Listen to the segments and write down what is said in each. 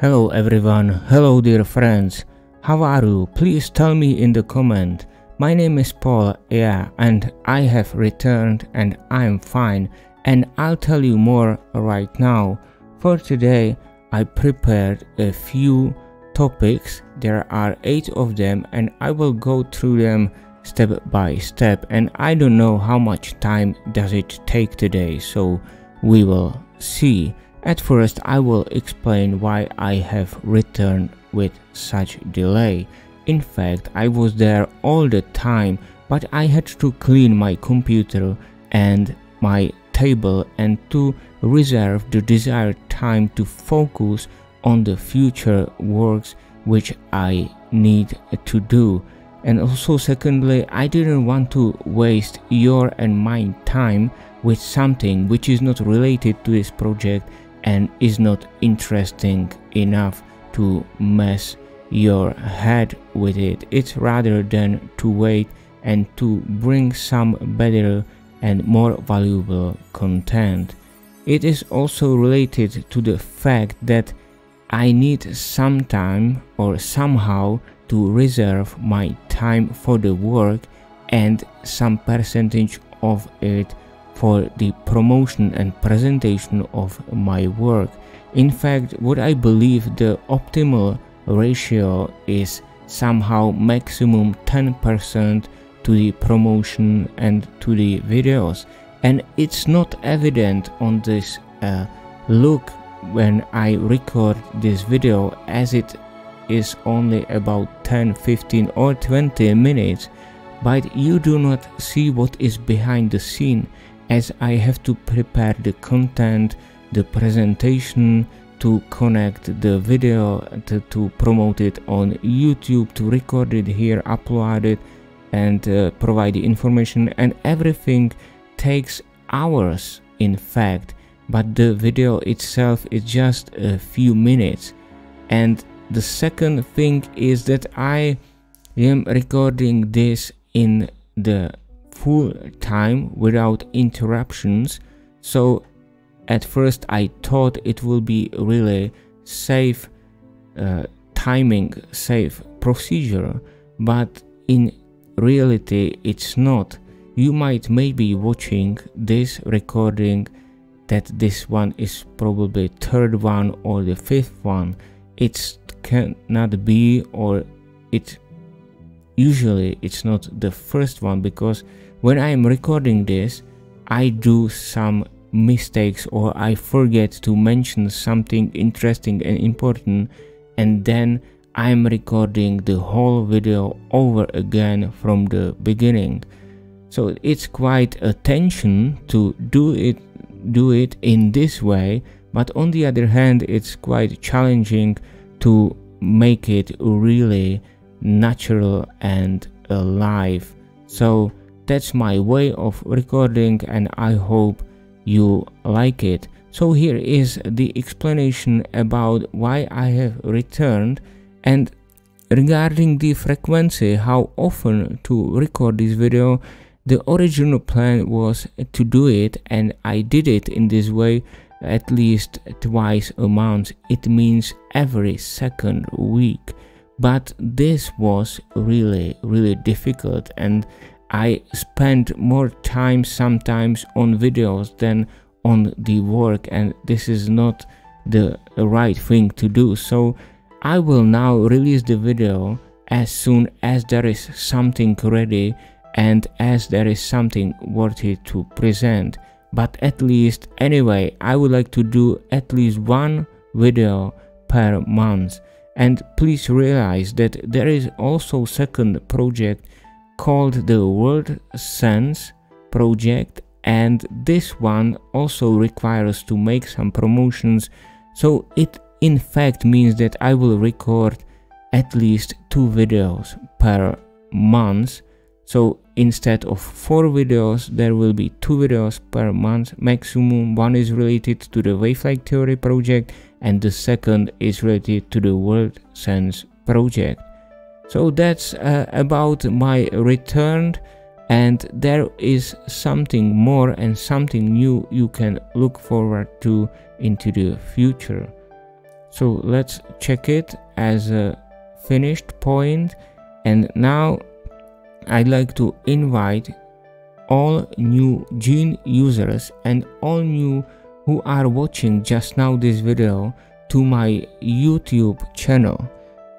Hello everyone, hello dear friends, how are you? Please tell me in the comment. My name is Paul, and I have returned and I'm fine, and I'll tell you more right now. For today I prepared a few topics. There are 8 of them and I will go through them step by step, and I don't know how much time does it take today, so we will see. At first I will explain why I have returned with such delay. In fact, I was there all the time, but I had to clean my computer and my table and to reserve the desired time to focus on the future works which I need to do. And also secondly, I didn't want to waste your and my time with something which is not related to this project and is not interesting enough to mess your head with it. It's rather than to wait and to bring some better and more valuable content. It is also related to the fact that I need some time or somehow to reserve my time for the work and some percentage of it for the promotion and presentation of my work. In fact, what I believe the optimal ratio is somehow maximum 10% to the promotion and to the videos, and it's not evident on this look when I record this video, as it is only about 10, 15 or 20 minutes, but you do not see what is behind the scene, as I have to prepare the content, the presentation, to connect the video, to promote it on YouTube, to record it here, upload it, and provide the information, and everything takes hours in fact, but the video itself is just a few minutes. And the second thing is that I am recording this in the full time without interruptions, so at first I thought it will be really safe timing, safe procedure, but in reality it's not. You might maybe watching this recording that this one is probably third one or the fifth one. It cannot be, or it usually it's not the first one, because when I am recording this I do some mistakes or I forget to mention something interesting and important, and then I'm recording the whole video over again from the beginning. So it's quite a tension to do it in this way, but on the other hand it's quite challenging to make it really natural and alive. So that's my way of recording and I hope you like it. So here is the explanation about why I have returned. And regarding the frequency, how often to record this video, the original plan was to do it, and I did it in this way at least twice a month. It means every second week, but this was really difficult, and I spent more time sometimes on videos than on the work, and this is not the right thing to do. So I will now release the video as soon as there is something ready and as there is something worthy to present. But at least anyway, I would like to do at least one video per month. And please realize that there is also second project called the World Sense project, and this one also requires to make some promotions. So it in fact means that I will record at least 2 videos per month. So instead of 4 videos, there will be 2 videos per month maximum. One is related to the wavelength theory project and the second is related to the World Sense project. So that's about my return, and there is something more and something new you can look forward to into the future. So let's check it as a finished point. And now I'd like to invite all new Gene users and all new who are watching just now this video to my YouTube channel.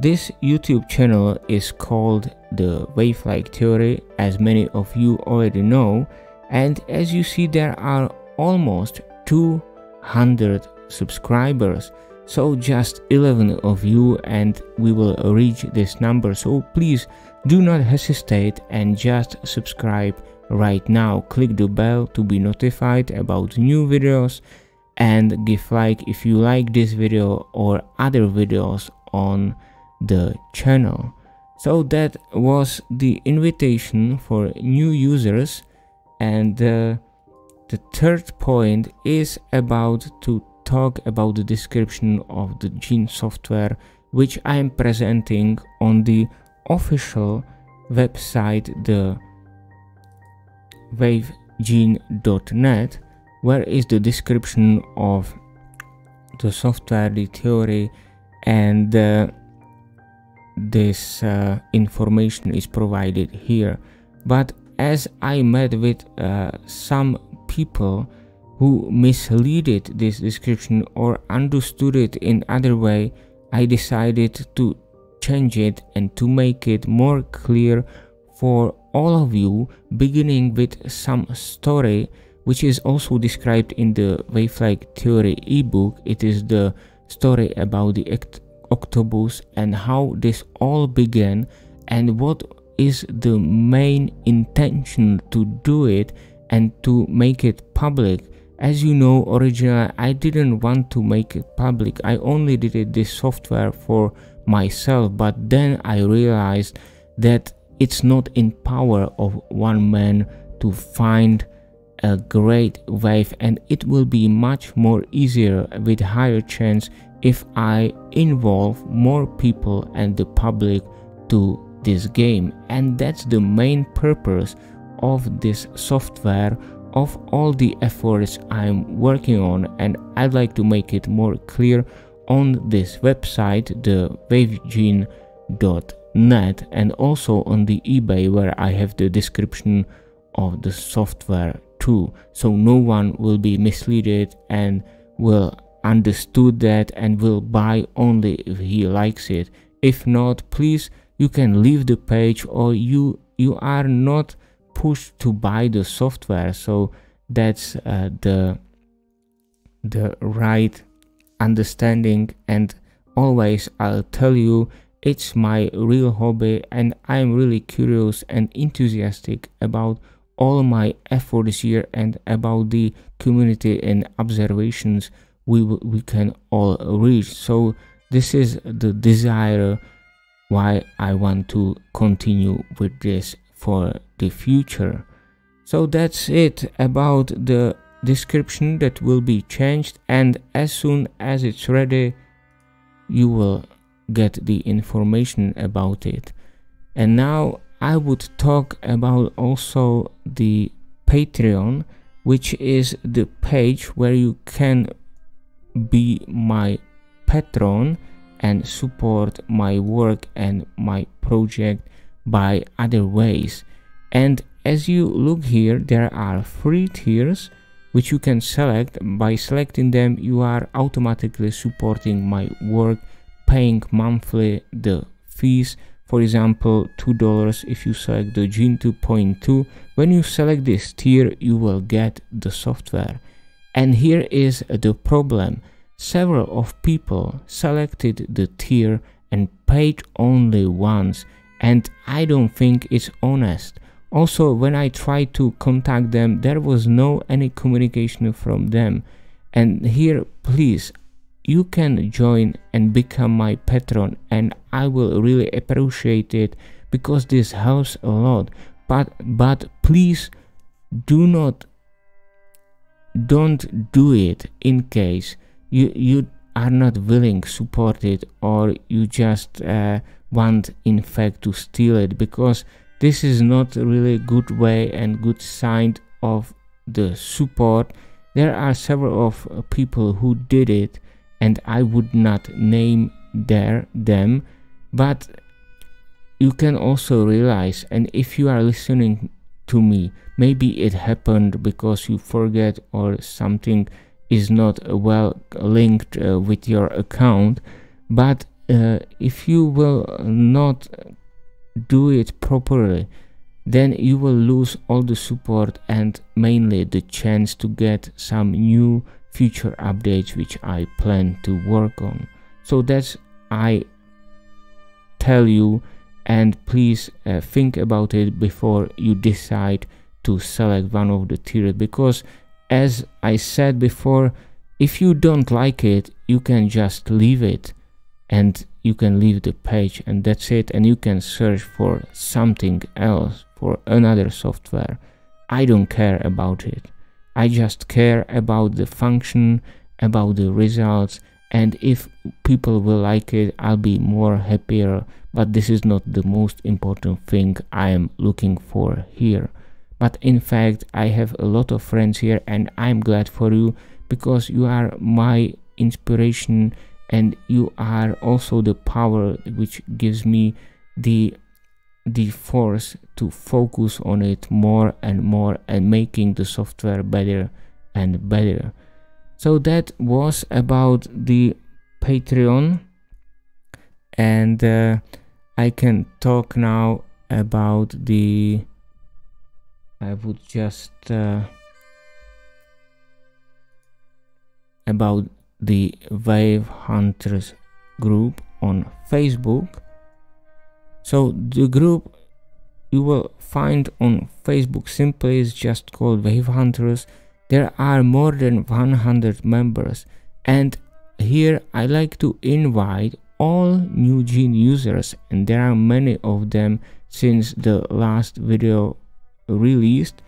This YouTube channel is called the Wave-like Theory, as many of you already know, and as you see there are almost 200 subscribers. So just 11 of you and we will reach this number. So please do not hesitate and just subscribe right now. Click the bell to be notified about new videos and give like if you like this video or other videos on the channel. So that was the invitation for new users, and the third point is about to talk about the description of the Gene software, which I am presenting on the official website, the wavegene.net, where is the description of the software, the theory, and this information is provided here. But as I met with some people who misleaded this description or understood it in other way, I decided to change it and to make it more clear for all of you, beginning with some story which is also described in the Wave-like Theory ebook. It is the story about the octopus and how this all began and what is the main intention to do it and to make it public. As you know, originally I didn't want to make it public. I only did this software for myself, but then I realized that it's not in power of one man to find a great wave, and it will be much more easier with higher chance if I involve more people and the public to this game. And that's the main purpose of this software, of all the efforts I'm working on, and I'd like to make it more clear on this website, the wavegene.net, and also on the eBay, where I have the description of the software too, so no one will be misled and will understood that and will buy only if he likes it. If not, please, you can leave the page, or you are not pushed to buy the software. So that's the right understanding. And always I'll tell you, it's my real hobby and I'm really curious and enthusiastic about all my efforts here and about the community and observations we can all reach. So this is the desire why I want to continue with this for the future. So that's it about the description that will be changed, and as soon as it's ready you will get the information about it. And now I would talk about also the Patreon, which is the page where you can be my patron and support my work and my project by other ways. And as you look here, there are 3 tiers which you can select. By selecting them, you are automatically supporting my work, paying monthly the fees. For example, $2 if you select the Gene 2.2. When you select this tier, you will get the software. And here is the problem. Several of people selected the tier and paid only once, and I don't think it's honest. Also, when I tried to contact them, there was no any communication from them. And here, please, you can join and become my patron, and I will really appreciate it because this helps a lot. But please don't do it in case you are not willing to support it, or you just want in fact to steal it, because this is not really good way and good sign of the support. There are several of people who did it and I would not name them, but you can also realize, and if you are listening to me, maybe it happened because you forget or something is not well linked with your account, but if you will not do it properly, then you will lose all the support and mainly the chance to get some new future updates which I plan to work on. So that's I tell you, and please think about it before you decide to select one of the tiers, because as I said before, if you don't like it, you can just leave it and you can leave the page, and that's it, and you can search for something else, for another software. I don't care about it. I just care about the function, about the results, and if people will like it, I'll be more happier, but this is not the most important thing I am looking for here. But in fact, I have a lot of friends here, and I'm glad for you, because you are my inspiration, and you are also the power which gives me the force to focus on it more and more and making the software better and better. So that was about the Patreon, and I can talk now about the about the Wave Hunters group on Facebook. So the group you will find on Facebook simply is just called Wave Hunters. There are more than 100 members, and here I like to invite all new Gene users, and there are many of them since the last video released,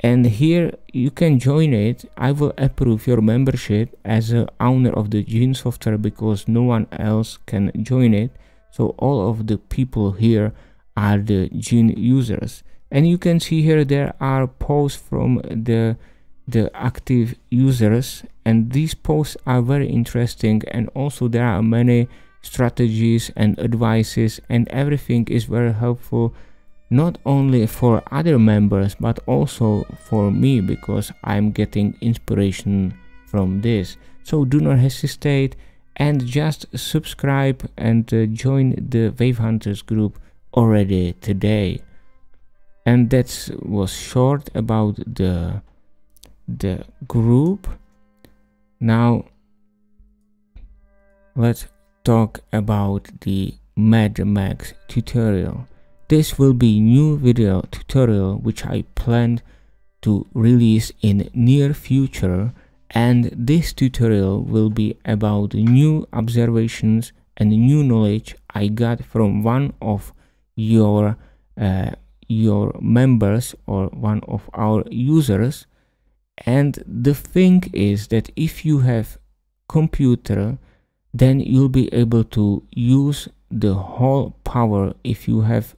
and here you can join it. I will approve your membership as a owner of the Gene software, because no one else can join it. So all of the people here are the Gene users, and you can see here there are posts from the active users, and these posts are very interesting, and also there are many strategies and advices, and everything is very helpful, not only for other members but also for me, because I'm getting inspiration from this. So do not hesitate and just subscribe and join the Wave Hunters group already today. And that was short about the group. Now let's talk about the Mad Max tutorial. This will be new video tutorial which I planned to release in near future, and this tutorial will be about new observations and new knowledge I got from one of your members or one of our users. And the thing is that if you have computer, then you'll be able to use the whole power if you have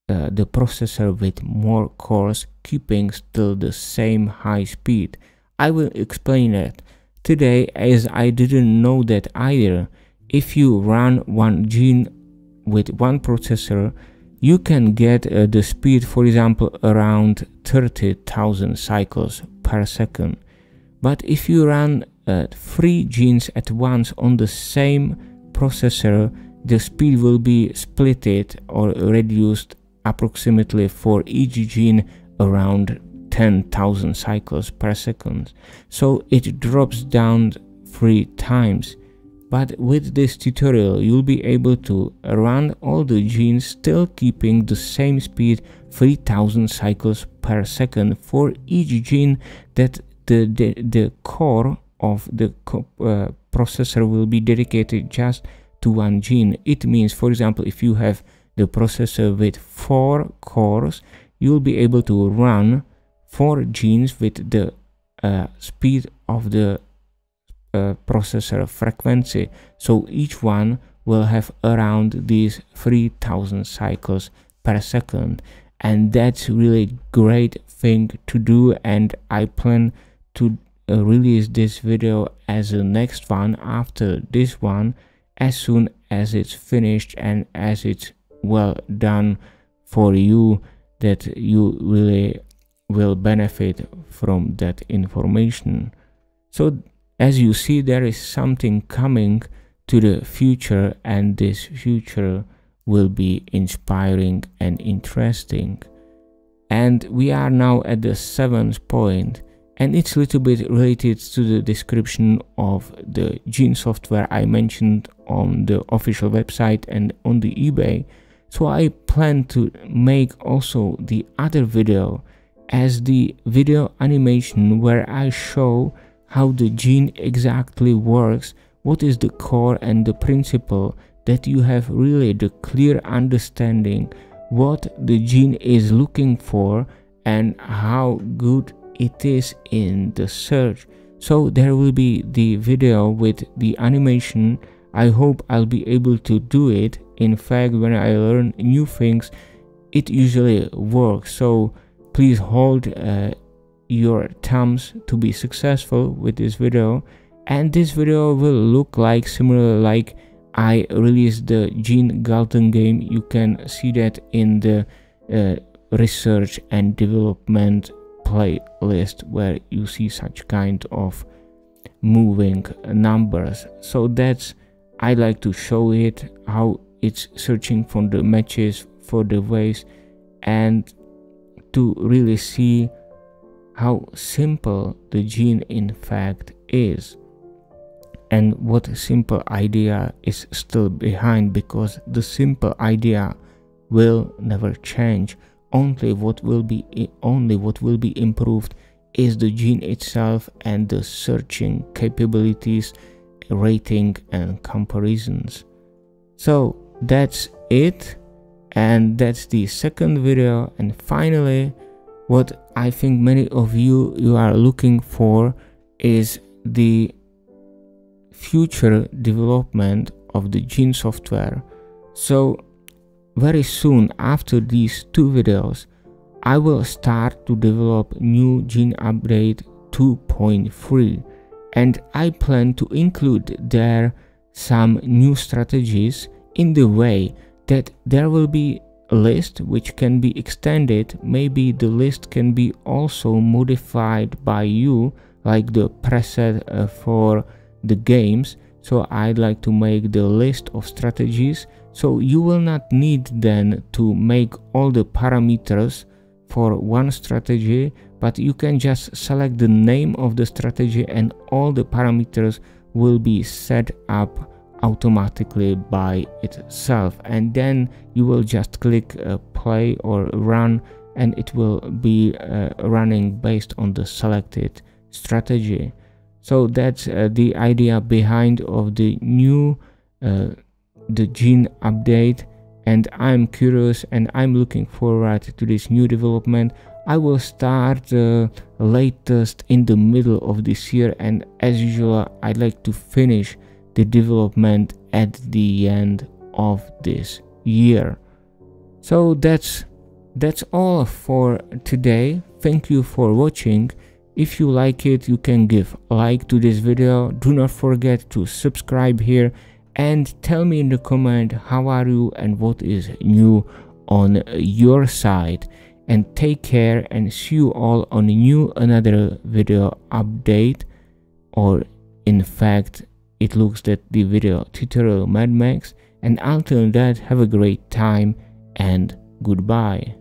the processor with more cores, keeping still the same high speed. I will explain it today, as I didn't know that either. If you run one Gene with one processor, you can get the speed, for example, around 30,000 cycles per second. But if you run 3 genes at once on the same processor, the speed will be splitted or reduced approximately for each gene around 10,000 cycles per second. So it drops down 3 times. But with this tutorial, you'll be able to run all the genes still keeping the same speed, 3000 cycles per second for each gene, that the core of the processor will be dedicated just to one gene. It means, for example, if you have the processor with 4 cores, you'll be able to run 4 genes with the speed of the processor frequency. So each one will have around these 3000 cycles per second, and that's really great thing to do, and I plan to release this video as a next one after this one as soon as it's finished and as it's well done for you, that you really will benefit from that information. So as you see, there is something coming to the future, and this future will be inspiring and interesting. And we are now at the 7th point, and it's a little bit related to the description of the Gene software I mentioned on the official website and on the eBay. So I plan to make also the other video as the video animation where I show how the gene exactly works, what is the core and the principle, that you have really the clear understanding what the gene is looking for and how good it is in the search. So there will be the video with the animation. I hope I'll be able to do it. In fact, when I learn new things, it usually works. So please hold your thumbs to be successful with this video. And this video will look like similar like I released the Gene Galton game. You can see that in the research and development playlist where you see such kind of moving numbers. So that's, I like to show it how it's searching for the matches, for the waves, and to really see how simple the gene in fact is, and what simple idea is still behind, because the simple idea will never change. Only what will be improved is the gene itself and the searching capabilities, rating and comparisons. So that's it, and that's the second video. And finally, what I think many of you are looking for is the future development of the Gene software. So very soon after these two videos, I will start to develop new Gene Update 2.3, and I plan to include there some new strategies in the way that there will be a list which can be extended. Maybe the list can be also modified by you, like the preset for the games. So I'd like to make the list of strategies, so you will not need then to make all the parameters for one strategy, but you can just select the name of the strategy and all the parameters will be set up automatically by itself, and then you will just click play or run, and it will be running based on the selected strategy. So that's the idea behind of the new the Gene update, and I'm curious and I'm looking forward to this new development. I will start latest in the middle of this year, and as usual I'd like to finish the development at the end of this year. So that's all for today. Thank you for watching. If you like it, you can give a like to this video. Do not forget to subscribe here and tell me in the comment how are you and what is new on your side. And take care, and see you all on another video update, or in fact it looks that the video tutorial Mad Max. And until that, have a great time and goodbye.